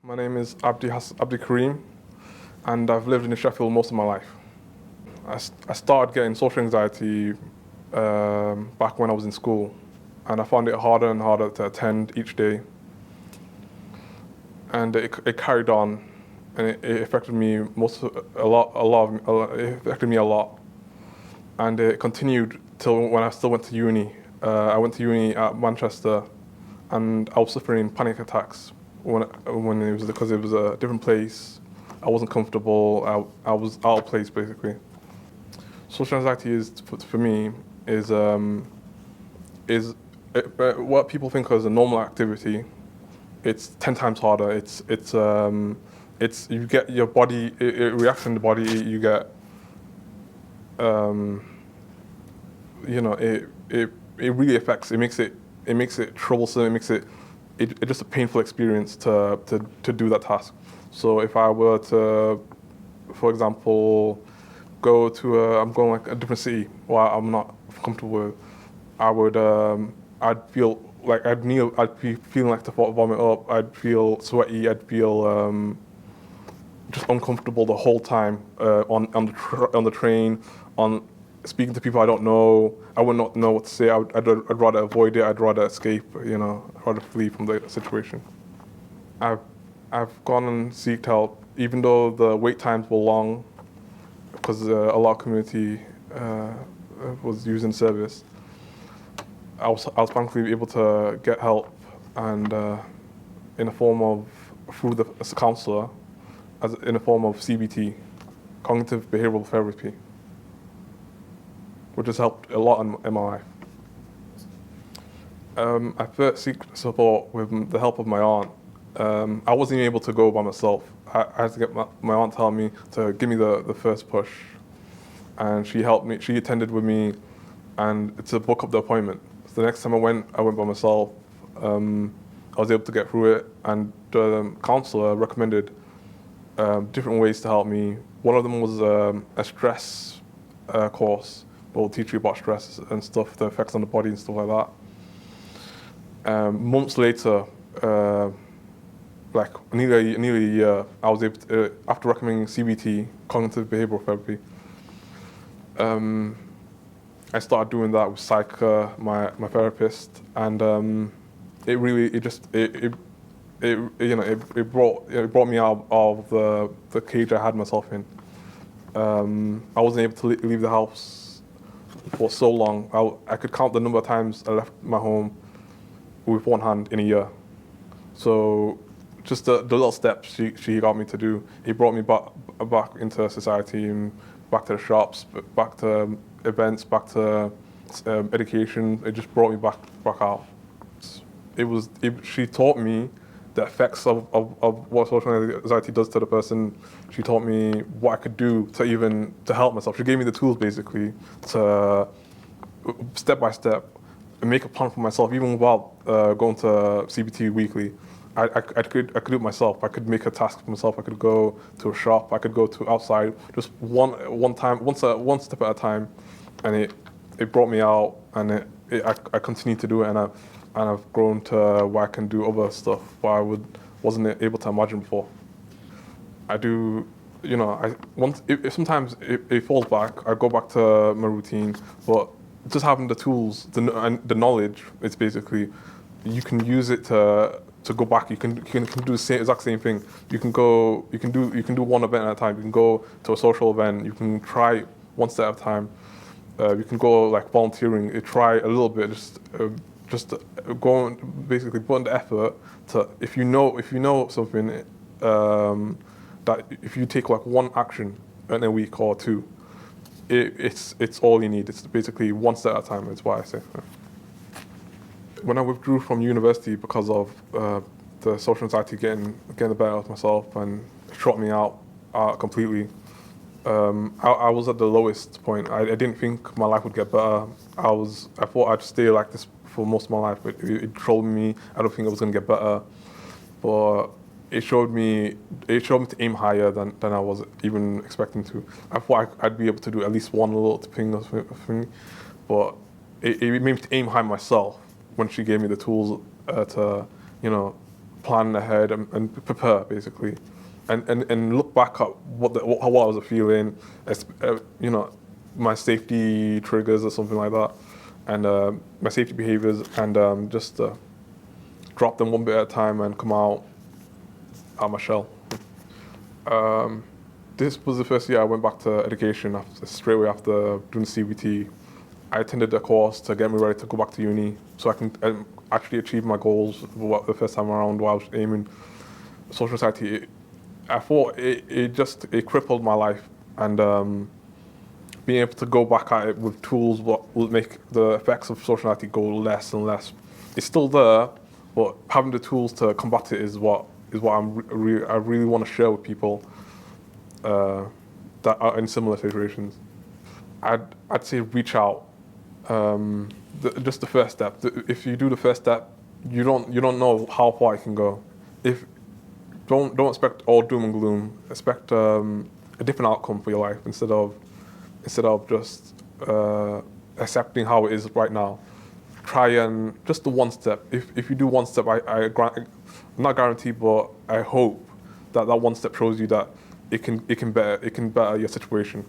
My name is Abdi Kareem, and I've lived in Sheffield most of my life. I started getting social anxiety back when I was in school, and I found it harder and harder to attend each day. And it carried on, and it affected me it affected me a lot, and it continued till when I still went to uni. I went to uni at Manchester, and I was suffering panic attacks when it was because it was a different place. I wasn't comfortable. I was out of place basically. Social anxiety is for me is what people think of as a normal activity. It's 10 times harder. It's you get your body, it reacts in the body. You get um, it really affects. It makes it troublesome. It makes it just a painful experience to do that task. So if I were to, for example, I'm going like a different city where I'm not comfortable with, I'd feel like I'd be feeling like to vomit up. I'd feel sweaty. I'd feel just uncomfortable the whole time on the train, on speaking to people I don't know. I would not know what to say. I'd rather avoid it. I'd rather escape. I'd rather flee from the situation. I've gone and sought help, even though the wait times were long, because a lot of community was using service. I was thankfully able to get help, and in a form of through as a counsellor, in a form of CBT, cognitive behavioural therapy, which has helped a lot in my life. I first seek support with the help of my aunt. I wasn't even able to go by myself. I had to get my aunt to help me, to give me the first push, and she helped me. She attended with me, and to book up the appointment. So the next time I went by myself. I was able to get through it, and the counsellor recommended different ways to help me. One of them was a stress course. Will teach you about stress and stuff, the effects on the body and stuff like that. Months later, like nearly a year, I was able to, after recommending CBT, cognitive behavioral therapy, I started doing that with my therapist, and it brought me out of the cage I had myself in. I wasn't able to leave the house for so long. I could count the number of times I left my home with one hand in a year. So just the little steps she got me to do, it brought me back into society, and back to the shops, back to events, back to education. It just brought me back out. She taught me the effects of what social anxiety does to the person. She taught me what I could do to help myself. She gave me the tools basically to step by step make a plan for myself, even without going to CBT weekly. I could do it myself. I could make a task for myself. I could go to a shop. I could go to outside, just one step at a time, and it brought me out, and I continued to do it, and I've grown to where I can do other stuff where I wasn't able to imagine before. I do, if sometimes it falls back, I go back to my routine, but just having the tools, the knowledge, it's basically, you can use it to go back. You can do the exact same thing. You can do one event at a time. You can go to a social event. You can try one step at a time. You can go like volunteering. Try a little bit. Just go and basically put in the effort to, if you know something, that if you take like one action in a week or two, it's all you need. It's basically one step at a time. That's why I say. When I withdrew from university because of the social anxiety getting the better of myself and shut me out completely, I was at the lowest point. I didn't think my life would get better. I thought I'd stay like this for most of my life, but it troubled me. I don't think it was going to get better, but it showed me to aim higher than I was even expecting to. I thought I'd be able to do at least one little thing, but it made me to aim high myself when she gave me the tools to plan ahead and prepare basically, and look back at how I was feeling, you know, my safety triggers or something like that, and my safety behaviors, and just drop them one bit at a time and come out my shell. This was the first year I went back to education straight away after doing CBT. I attended a course to get me ready to go back to uni so I can actually achieve my goals the first time around while I was aiming social anxiety. I thought it crippled my life, and being able to go back at it with tools will make the effects of social anxiety go less and less. It's still there, but having the tools to combat it is what I really want to share with people that are in similar situations. I'd say reach out. Just the first step. If you do the first step, you don't know how far it can go. Don't expect all doom and gloom. Expect a different outcome for your life instead of just accepting how it is right now. Try and just the one step. If you do one step, I'm not guaranteed, but I hope that one step shows you that it can better your situation.